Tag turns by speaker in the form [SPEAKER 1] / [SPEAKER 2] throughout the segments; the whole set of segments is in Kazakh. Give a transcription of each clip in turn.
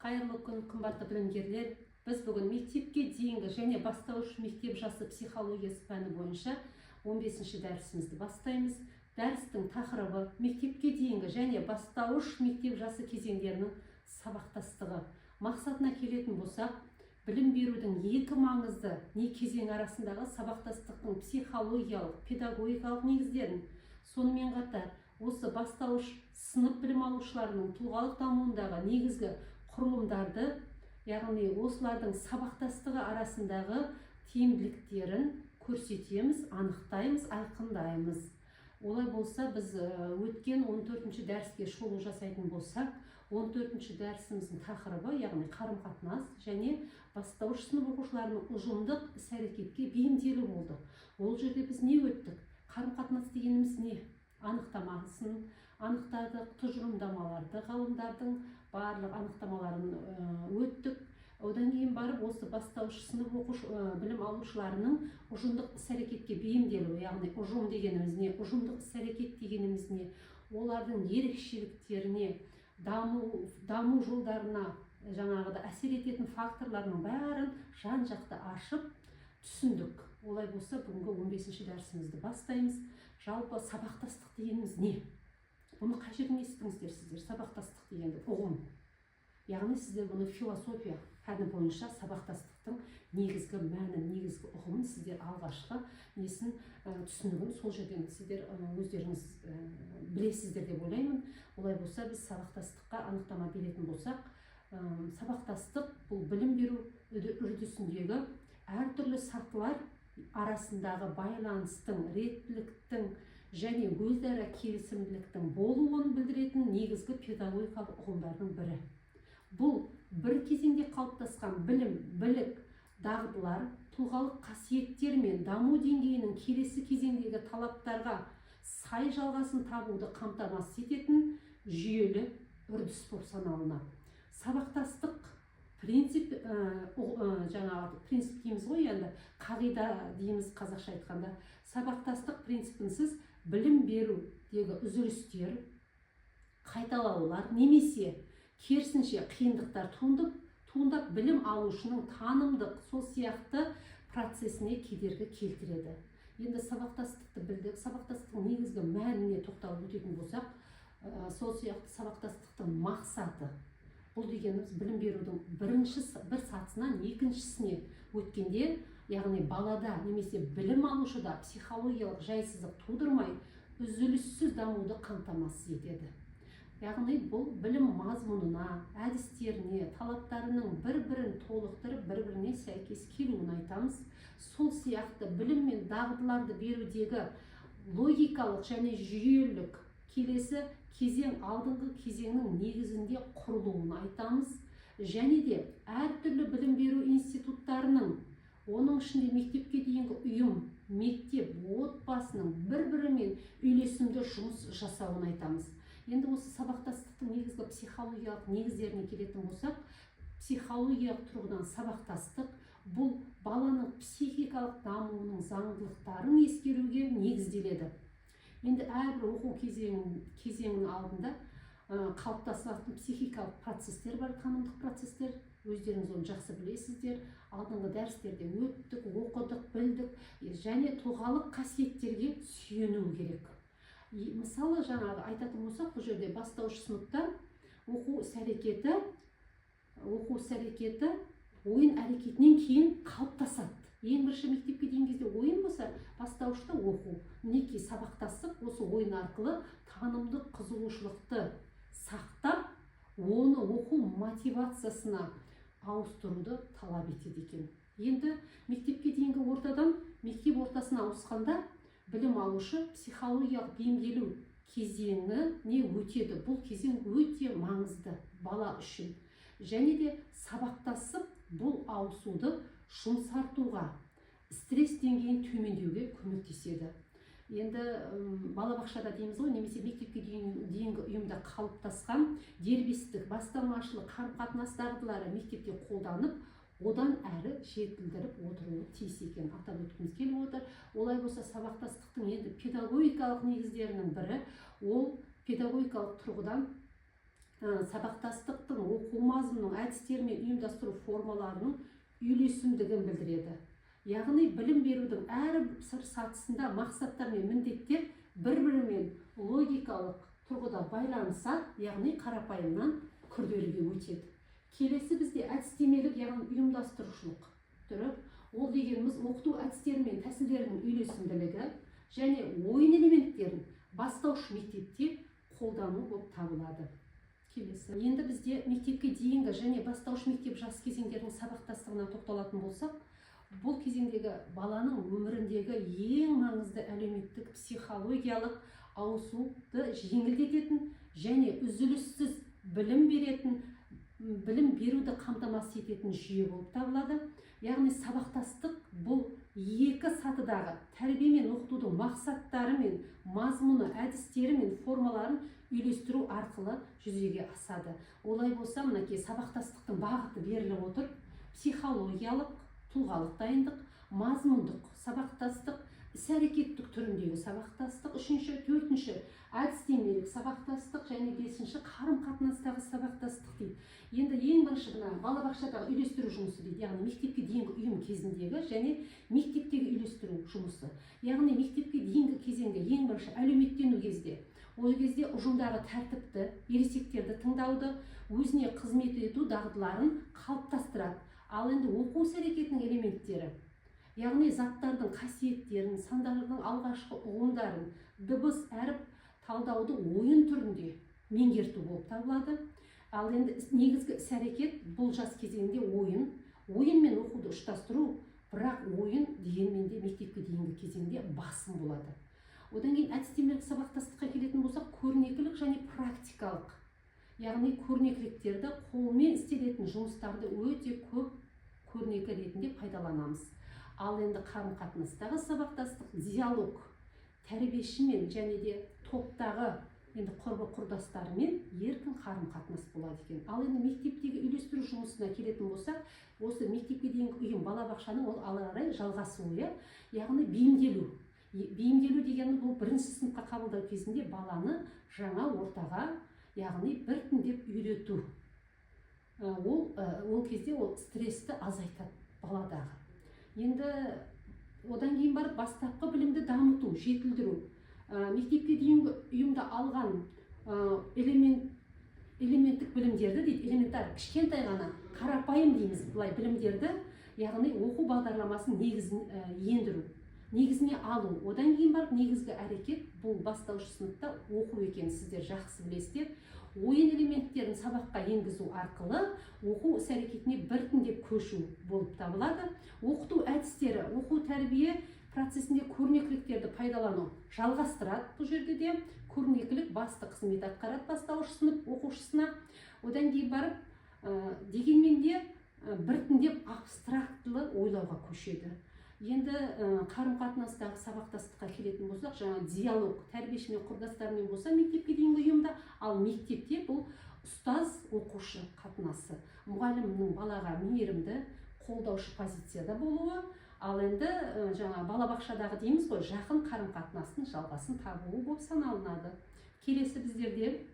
[SPEAKER 1] Қайырлы күн, қымбатты білімгерлер. Біз бүгін мектепке дейінгі және бастауыш мектеп жасы психологиясы пәні бойынша 15-ші дәрісімізді бастаймыз. Дәрістің тақырыбы мектепке дейінгі және бастауыш мектеп жасы кезеңдерінің сабақтастығы. Мақсатына келетін болсақ, білім берудің екі маңызды кезең арасындағы сабақтастықтың психологиялық, педагогикалық негіздерін, сонымен қатар осы бастауыш сынып білім алушыларының тұлғалық дамуындағы негізгі құрылымдарды, яғни осылардың сабақтастығы арасындағы тиімділіктерін көрсетеміз, анықтаймыз, айқындаймыз. Олай болса, біз өткен 14-ші дәріске шолу жасайтын болсақ, 14-ші дәрісіміздің тақырыбы, яғни қарым-қатынас және бастауыш сынып оқушыларының ұжымдық іс-әрекетке бейімделу болды. Ол жерде біз не өттік? Қарым-қатынас дегеніміз не? Анықтамасын анықтадық, тұжырымдамаларды, ғалымдардың барлық анықтамаларын өттік. Одан кейін барып осы бастауыш сынып білім алушыларының ұжымдық іс-әрекетке бейімделу, яғни ұжым дегеніміз не, ұжымдық іс-әрекет дегеніміз не, олардың ерекшеліктеріне, даму жолдарына жаңағыда әсер ететін факторлардың бәрін жан-жақты ашып түсіндік. Олай болса, бүгінгі 15-ші дәрісімізді бастаймыз. Жалпы сабақтастық дегеніміз не? Бұны қай жерден естідіңіздер сіздер? Сабақтастық дегенді ұғым. Яғни сіздер бұны философия пәні бойынша сабақтастықтың негізгі мәнін, негізгі ұғымын сіздер алғашқы несін түсінігін сол жерден сіздер өздеріңіз білесіздер деп ойлаймын. Олай болса, біз сабақтастыққа анықтама беретін болсақ, сабақтастық бұл білім беру үрдісіндегі әртүрлі сатылар арасындағы байланыстың, реттіліктің және өзара келісімділіктің болуын білдіретін негізгі педагогикалық ұғымдардың бірі. Бұл бір кезеңде қалыптасқан білім, білік, дағдылар, тұлғалық қасиеттер мен даму деңгейінің келесі кезеңдегі талаптарға сай жалғасын табуды қамтамасыз ететін жүйелі үрдіс болып саналынады. Сабақтастық принцип, принцип дейміз ғой, енді қағида дейміз қазақша айтқанда. Сабақтастық принципінсіз білім берудегі үзілістер, қайталаулар немесе керісінше қиындықтар туындап білім алушының танымдық сол сияқты процесіне кедергі келтіреді. Енді сабақтастықты білдік, сабақтастықтың негізгі мәніне тоқталып өтетін болсақ, сол сияқты сабақтастықтың мақсаты. Бұл дегеніміз білім берудің бір сатысынан екіншісіне өткенде, яғни балада немесе білім алушыда психологиялық жайсыздық тудырмай, үзіліссіз дамуды қамтамасыз етеді. Яғни бұл білім мазмұнына, әдістеріне, талаптарының бір-бірін толықтырып, бір-біріне сәйкес келуін айтамыз. Сол сияқты білім мен дағдыларды берудегі логикалық және жүйелік келесі кезең алдыңғы кезеңнің негізінде құрылуын айтамыз. Және де әртүрлі білім беру институттарының, оның ішінде мектепке дейінгі ұйым, мектеп, отбасының бір-бірімен үйлесімді жұмыс жасауын айтамыз. Енді осы сабақтастықтың негізгі психологиялық негіздеріне келетін болсақ, психологиялық тұрғыдан сабақтастық бұл баланың психикалық дамуының заңдылықтарын ескеруге негізделеді. Енді әрбір оқу кезеңінің алдында қалыптасатын психикалық процестер бар, танымдық процестер. Өздеріңіз оны жақсы білесіздер. Алдыңғы дәрістерде өттік, оқыдық, білдік және тұлғалық қасиеттерге сүйену керек. Мысалы, жаңағы айтатын болсақ, бұл жерде бастауыш сыныпта оқу іс-әрекеті ойын әрекетінен кейін қалыптасады. Ең бірінші мектепке дейінгі кезде ойын болса, бастауышта оқу. Мінекей сабақтастық осы ойын арқылы танымдық қызығушылықты сақтап, оны оқу мотивациясына ауыстыруды талап етеді екен. Енді мектепке дейінгі ортадан мектеп ортасына ауысқанда білім алушы психологиялық бейімделу кезеңіне өтеді. Бұл кезең өте маңызды бала үшін. Және де сабақтасып бұл ауысуды жұмсартуға, стресс деңгейін төмендеуге көмектеседі. Енді балабақшада дейміз ғой, немесе мектепке дейінгі ұйымда қалыптасқан дербестік, бастамашылық, қарым-қатынас дағдылары мектепте қолданып, одан әрі жетілдіріп отыруы тиіс екен атап өткіміз келіп отыр. Олай болса, сабақтастықтың енді педагогикалық негіздерінің бірі, ол педагогикалық тұрғыдан сабақтастықтың оқу мазмұнының әдістері мен ұйымдастыру формаларының үйлесімдігін білдіреді. Яғни білім берудің әрбір сатысында мақсаттар мен міндеттер бір-бірімен логикалық тұрғыда байланса, яғни қарапайымнан күрделіге өтеді. Келесі бізде әдістемелік, яғни ұйымдастырушылық түрі. Ол дегеніміз оқыту әдістері мен тәсілдерінің үйлесімділігі және ойын элементтерін бастауыш мектепте қолдану болып табылады. Келесі. Енді бізде мектепке дейінгі және бастауыш мектеп жас кезеңдердің сабақтастығына тоқталатын болсақ, бұл кезеңдегі баланың өміріндегі ең маңызды әлеуметтік психологиялық ауысуды жеңілдететін және үзіліссіз білім беруді қамтамасыз ететін жүйе болып табылады. Яғни сабақтастық бұл екі сатыдағы тәрбие мен оқытудың мақсаттары мен мазмұны, әдістері мен формаларын үйлестіру арқылы жүзеге асады. Олай болса, мінекей сабақтастықтың бағыты беріліп отыр: психологиялық, тұлғалық дайындық, мазмұндық сабақтастық, іс-әрекеттік түріндегі сабақтастық, үшінші, төртінші әдістемелік сабақтастық және бесінші қарым-қатынастағы сабақтастық дейді. Енді ең бірінші балабақшадағы үйлестіру жұмысы дейді, яғни мектепке дейінгі ұйым кезіндегі және мектептегі үйлестіру жұмысы. Яғни мектепке дейінгі кезеңде ең бірінші әлеуметтену кезде, ол кезде ұжымдағы тәртіпті, ересектерді тыңдауды, өзіне қызмет ету дағдыларын қалыптастырады. Ал енді оқу іс-әрекетінің элементтері, яғни заттардың қасиеттерін, сандардың алғашқы ұғымдарын, дыбыс, әріп талдауды ойын түрінде меңгерту болып табылады. Ал енді негізгі іс-әрекет бұл жас кезеңде ойын мен оқуды ұштастыру, бірақ ойын дегенмен де мектепке дейінгі кезеңде басым болады. Одан кейін әдістемелік сабақтастыққа келетін болсақ, көрнекілік және практикалық, яғни көрнекіліктерді қолмен істелетін жұмыстарды өте көп көрнекі ретінде пайдаланамыз. Ал енді қарым-қатынастағы сабақтастық, диалог, тәрбиешімен және де топтағы енді құрбы-құрдастарымен еркін қарым-қатынас болады екен. Ал енді мектептегі үйлестіру жұмысына келетін болсақ, осы мектепке дейінгі ұйым балабақшаның ол ары қарай жалғасуы, яғни бейімделу. Бейімделу дегені бұл бірінші сыныпқа қабылдау кезінде баланы жаңа ортаға, яғни біртіндеп үйрету. Ол кезде ол стрессті азайтады баладағы. Енді одан кейін барып бастапқы білімді дамыту, жетілдіру. Мектепке дейінгі ұйымда алған элементтік білімдерді дейді, элементар, кішкентай ғана қарапайым дейміз бұлай білімдерді, яғни оқу бағдарламасын ендіру, негізіне алу. Одан кейін барып негізгі әрекет бұл бастауыш сыныпта оқу екенін сіздер жақсы білесіздер. Ойын элементтерін сабаққа енгізу арқылы оқу іс-әрекетіне біртіндеп көшу болып табылады. Оқыту әдістері, оқу тәрбие процесінде көрнекіліктерді пайдалану жалғастырады. Бұл жерде де көрнекілік басты қызмет атқарады бастауыш сынып оқушысына. Одан кейін барып дегенмен де біртіндеп абстрактылы ойлауға көшеді. Енді қарым-қатынастағы сабақтастыққа келетін болсақ, жаңа диалог, тәрбиеші мен құрдастарымен болса мектепке дейінгі ұйымда, ал мектепте бұл ұстаз-оқушы қатынасы, мұғалімнің балаға мейірімді, қолдаушы позицияда болуы, ал енді жаңа балабақшадағы дейміз ғой, жақын қарым-қатынастың жалғасын табуы болып саналынады. Келесі біздерде,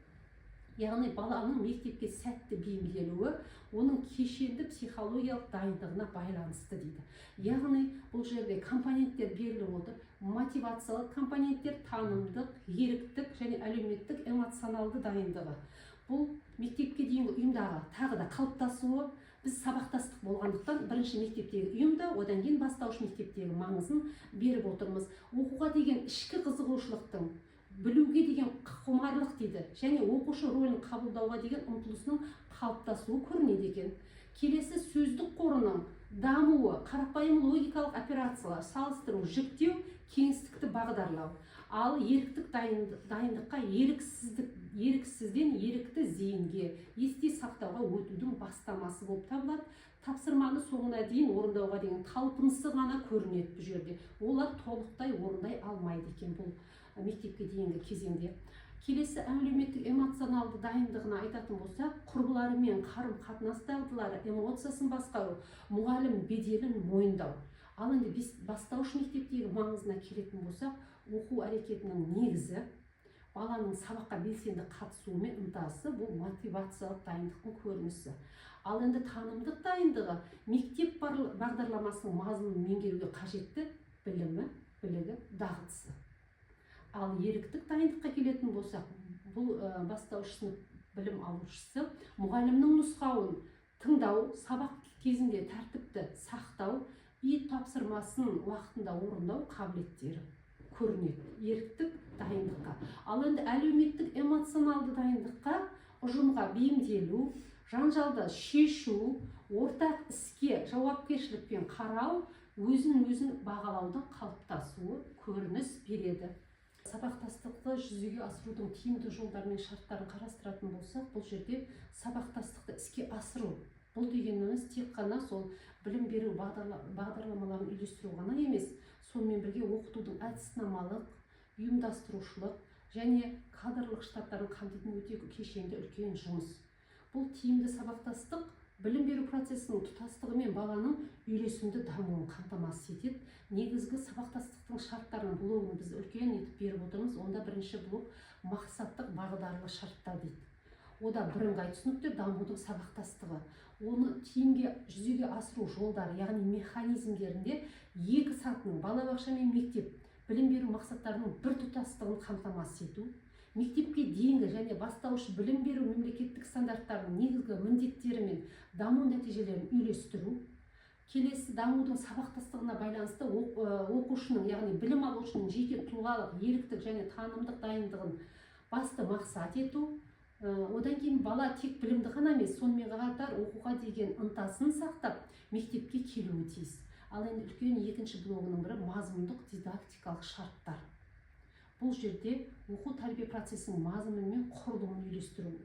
[SPEAKER 1] яғни баланың мектепке сәтті бейімделуі, оның кешенді психологиялық дайындығына байланысты дейді. Яғни бұл жерде компоненттер беріліп отыр: мотивациялық компоненттер, танымдық, еріктік және әлеуметтік эмоционалды дайындығы. Бұл мектепке дейінгі ұйымдағы тағы да қалыптасуы. Біз сабақтастық болғандықтан бірінші мектептегі ұйымда, одан кейін бастауыш мектептегі маңызын беріп отырмыз. Оқуға деген ішкі қызығушылықтың, білуге деген құмарлық дейді, және оқушы рөлін қабылдауға деген ұмтылысының қалыптасуы көрінеді екен. Келесі сөздік қорының дамуы, қарапайым логикалық операциялар, салыстыру, жіктеу, кеңістікті бағдарлау. Ал еріктік дайындыққа еріксізден ерікті зейінге, есте сақтауға өтудің бастамасы болып табылады. Тапсырманы соңына дейін орындауға деген талпынысы ғана көрінеді бұл жерде. Олар толықтай орындай алмайды екен бұл мектепке дейінгі кезеңде. Келесі әлеуметтік эмоционалды дайындығына айтатын болсақ, құрбыларымен қарым-қатынас дағдылары, эмоциясын басқару, мұғалім беделін мойындау. Ал енді бастауыш мектептегі маңызына келетін болсақ, оқу әрекетінің негізі, баланың сабаққа белсенді қатысуы мен ынтасы бұл мотивациялық дайындықтың көрінісі. Ал енді танымдық дайындығы мектеп бағдарламасының мазмұнын меңгеруге қажетті білімі, білігі, дағдысы. Ал еріктік дайындыққа келетін болсақ, бұл бастауыш сынып білім алушысы мұғалімнің нұсқауын тыңдау, сабақ кезінде тәртіпті сақтау, үй тапсырмасын уақытында орындау қабілеттері көрінеді еріктік дайындыққа. Ал енді әлеуметтік эмоционалды дайындыққа ұжымға бейімделу, жанжалды шешу, ортақ іске жауапкершілікпен қарау, өзін бағалаудың қалыптасуы көрініс береді. Сабақтастықты жүзеге асырудың тиімді жолдары мен шарттарын қарастыратын болсақ, бұл жерде сабақтастықты іске асыру. Бұл дегеніміз тек қана сол білім беру бағдарламаларын үйлестіру ғана емес, сонымен бірге оқытудың әдіснамалық, ұйымдастырушылық және кадрлық штаттарын қамтитын өте кешенді үлкен жұмыс. Бұл тиімді сабақтастық білім беру процесінің тұтастығы мен баланың үйлесімді дамуын қамтамасыз етеді. Негізгі сабақтастықтың шарттарының блогын біз үлкен етіп беріп отырмыз. Онда бірінші блок мақсаттық бағдарлы шарттар дейді. Ода бірыңғай түсініктер дамудың сабақтастығы. Оны тиімге жүзеге асыру жолдары, яғни механизмдерінде екі сатының балабақша мен мектеп білім беру мақсаттарының бір тұтастығын қамтамасыз ету, мектепке дейінгі және бастауыш білім беру мемлекеттік стандарттарының негізгі міндеттері мен даму нәтижелерін үйлестіру, келесі дамудың сабақтастығына байланысты оқушының, яғни білім алушының жеке тұлғалық, еріктік және танымдық дайындығын басты мақсат ету. Одан кейін бала тек білімді ғана емес, сонымен қатар оқуға деген ынтасын сақтап, мектепке келуі тиіс. Ал енді үлкен екінші блогының бірі мазмұндық дидактикалық шарттар. Бұл жерде оқу тәрбие процесінің мазмұны мен құрылымын үйлестіру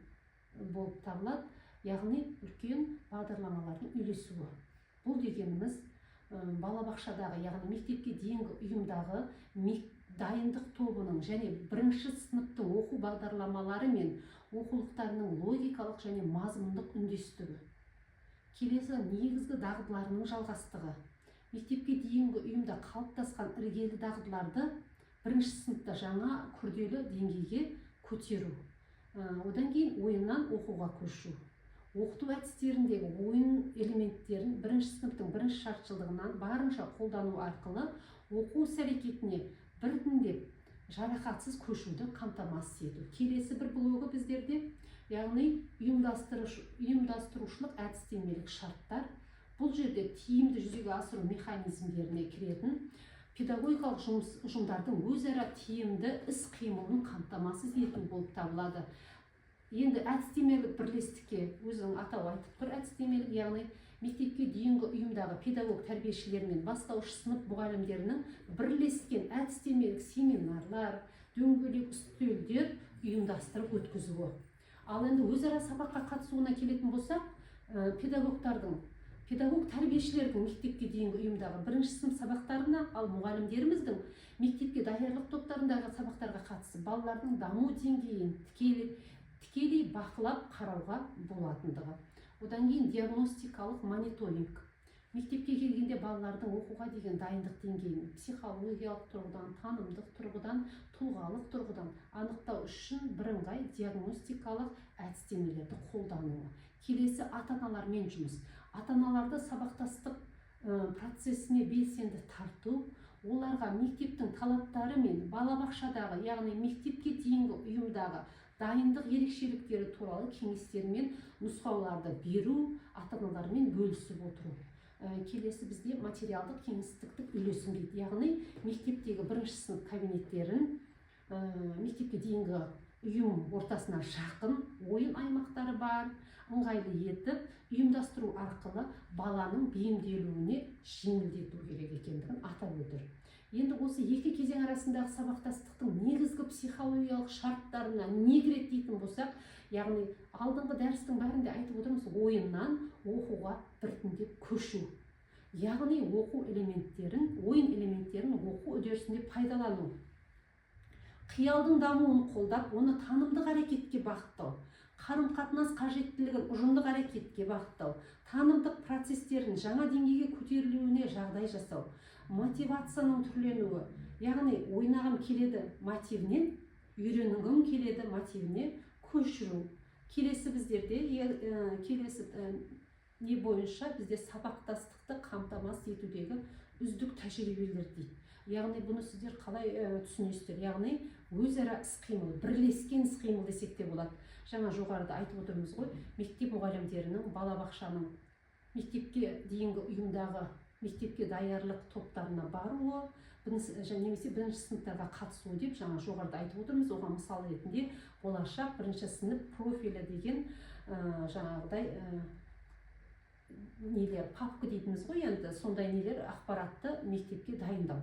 [SPEAKER 1] болып табылады, яғни үлкен бағдарламалардың үйлесуі. Бұл дегеніміз балабақшадағы, яғни мектепке дейінгі ұйымдағы дайындық тобының және бірінші сыныптың оқу бағдарламалары мен оқулықтарының логикалық және мазмұндық үндестігі. Келесі негізгі дағдыларының жалғастығы. Мектепке дейінгі ұйымда қалыптасқан іргелі дағдыларды бірінші сыныпта жаңа күрделі деңгейге көтеру. Одан кейін ойыннан оқуға көшу. Оқыту әдістеріндегі ойын элементтерін бірінші сыныптың бірінші шартшылдығынан барынша қолдану арқылы оқу іс-әрекетіне біртіндеп жарақатсыз көшуді қамтамасыз ету. Келесі бір блогы біздерде, яғни ұйымдастырушылық әдістемелік шарттар. Бұл жерде тиімді жүзеге асыру механизмдеріне кіретін педагогикалық ұжымдардың өзара тиімді іс-қимылын қамтамасыз ету болып табылады. Енді әдістемелік бірлестікке өзінің атауы айтып тұр, әдістемелік, яғни мектепке дейінгі ұйымдағы педагог тәрбиешілер мен бастауыш сынып мұғалімдерінің бірлескен әдістемелік семинарлар, дөңгелек үстелдер ұйымдастырып өткізуі. Ал енді өзара сабаққа қатысуына келетін болсақ, педагог тәрбиешілердің мектепке дейінгі ұйымдағы бірінші сынып сабақтарына, ал мұғалімдеріміздің мектепке даярлық топтарындағы сабақтарға қатысып, балалардың даму деңгейін тікелей бақылап қарауға болатындығы. Одан кейін диагностикалық мониторинг. Мектепке келгенде балалардың оқуға деген дайындық деңгейін психологиялық тұрғыдан, танымдық тұрғыдан, тұлғалық тұрғыдан анықтау үшін бірыңғай диагностикалық әдістемелерді қолдануы. Келесі ата-аналармен жұмыс. Ата-аналарды сабақтастық процесіне белсенді тарту, оларға мектептің талаптары мен балабақшадағы, яғни мектепке дейінгі ұйымдағы дайындық ерекшеліктері туралы кеңестер мен нұсқауларды беру, ата-аналармен бөлісіп отыру. Келесі бізде материалдық кеңістіктік үйлесім дейді, яғни мектептегі бірінші сынып кабинеттерін мектепке дейінгі ұйым ортасына жақын ойын аймақтары бар, ыңғайлы етіп ұйымдастыру арқылы баланың бейімделуіне жеңілдету керек екендігін атап отыр. Енді осы екі кезең арасындағы сабақтастықтың негізгі психологиялық шарттарына не кіреді дейтін болсақ, яғни алдыңғы дәрістің бәрінде айтып отырмыз, ойыннан оқуға біртіндеп көшу. Яғни ойын элементтерін оқу үдерісінде пайдалану. Қиялдың дамуын қолдап, оны танымдық әрекетке бағыттау. Қарым-қатынас қажеттілігін ұжымдық әрекетке бағыттау. Танымдық процестерін жаңа деңгейге көтерілуіне жағдай жасау. Мотивацияның түрленуі, яғни ойнағым келеді мотивінен үйренгім келеді мотивіне көшіру. Келесі біздерде келесі не бойынша бізде сабақтастықты қамтамасыз етудегі үздік тәжірибелер дейді. Яғни бұны сіздер қалай түсінесіздер? Яғни өзара іс-қимыл, бірлескен іс-қимыл десек те болады. Жаңа жоғарыда айтып отырмыз ғой, мектеп мұғалімдерінің, балабақшаның, мектепке дейінгі ұйымдағы мектепке даярлық топтарына баруы, немесе бірінші сыныптарға қатысуы деп жаңа жоғарыда айтып отырмыз. Оған мысал ретінде болашақ бірінші сынып профилі деген жаңағыдай нелер, папка дейтіміз ғой, енді сондай нелер ақпаратты мектепке дайындау.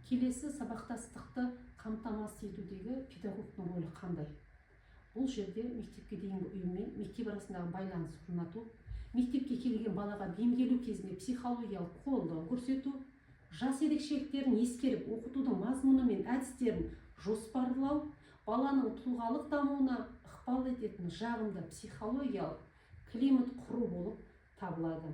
[SPEAKER 1] Келесі сабақтастықты қамтамасыз етудегі педагогтың рөлі қандай? Бұл жерде мектепке дейінгі ұйыммен мектеп арасындағы байланыс орнату, мектепке келген балаға бейімделу кезінде психологиялық қолдау көрсету, жас ерекшеліктерін ескеріп оқытудың мазмұны мен әдістерін жоспарлау, баланың тұлғалық дамуына ықпал ететін жағымды психологиялық климат құру болып табылады.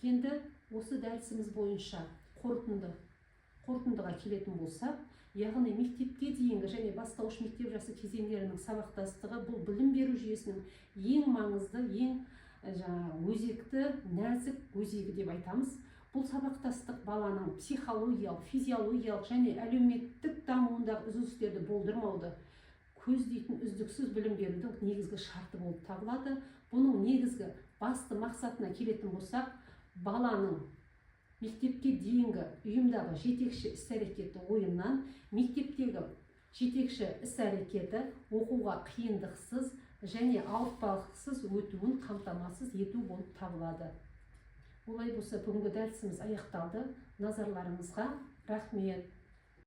[SPEAKER 1] Енді осы дәрісіміз бойынша қорытындыға келетін болсақ, яғни мектепке дейінгі және бастауыш мектеп жасы кезеңдерінің сабақтастығы бұл білім беру жүйесінің ең маңызды, ең өзекті, нәзік өзегі деп айтамыз. Бұл сабақтастық баланың психологиялық, физиологиялық және әлеуметтік дамуындағы үзілістерді болдырмауды көздейтін үздіксіз білім берудің негізгі шарты болып табылады. Бұның негізгі басты мақсатына келетін болсақ, баланың мектепке дейінгі ұйымдағы жетекші іс-әрекеті ойыннан мектептегі жетекші іс-әрекеті оқуға қиындықсыз және ауыртпалықсыз өтуін қамтамасыз ету болып табылады. Олай болса бүгінгі дәрісіміз аяқталды. Назарларыңызға рахмет.